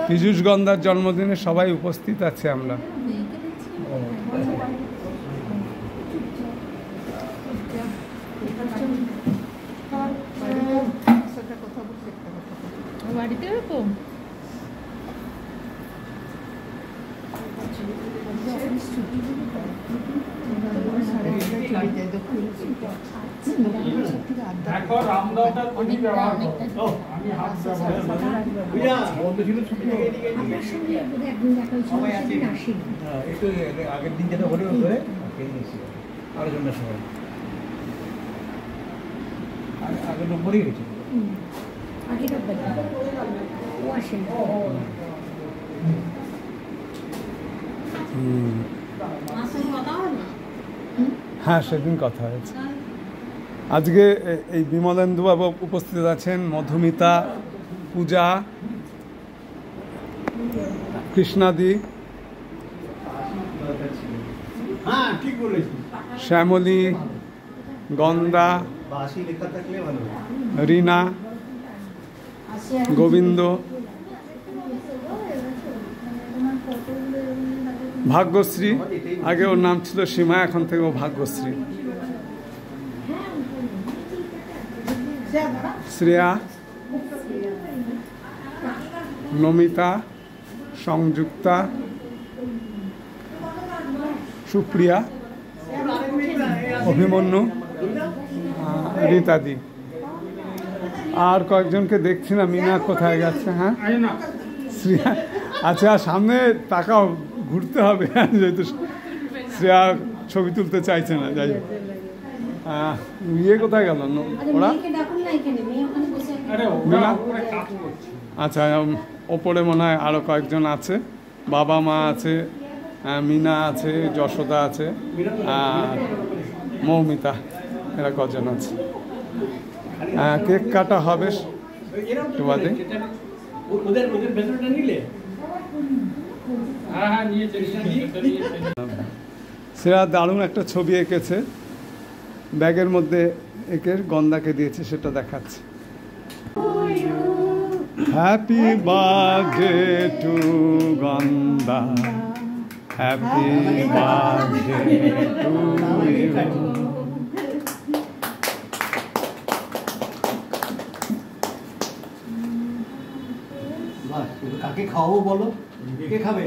পীযূষ গন্ধার জন্মদিনে সবাই উপস্থিত আছে আমরা। বাড়িতে এরকম আগের দিন যেটা হলে আলোচনার সময় আগের নম্বরই হয়েছে হ্যাঁ, সেদিন কথা হয়েছে। আজকে এই বিমলেন্দু বাবু উপস্থিত আছেন, মধুমিতা, পূজা, কৃষ্ণাদি, শ্যামলী, গন্ধা, রীনা, গোবিন্দ, ভাগ্যশ্রী। আগে ওর নাম ছিল সীমা, এখন থেকে ও ভাগ্যশ্রী। শ্রেয়া, নমিতা, সংযুক্তা, সুপ্রিয়া, অভিমন্যু, রীতাদি। আর কয়েকজনকে দেখছি না, মিনা কোথায় গেছে? হ্যাঁ, শ্রেয়া। আচ্ছা, সামনে তাকাও, ঘুরতে হবে, যেহেতু শ্রেয়া ছবি তুলতে চাইছে না। যাই হোক, ইয়ে কোথায় গেল ওরা? আচ্ছা, ওপরে মনে হয় আরো কয়েকজন আছে, বাবা মা আছে, মিনা আছে, যশোদা আছে, আর মৌমিতা, এরা কজন আছে। কেক কাটা হবে একটু বাদে। সেরা দারুণ একটা ছবি এঁকেছে, ব্যাগের মধ্যে এঁকে গন্ধাকে দিয়েছে, সেটা দেখাচ্ছে। Happy birthday to Gandha, happy birthday to you. কাকে খাওয়াবো বলো? কে খাবে?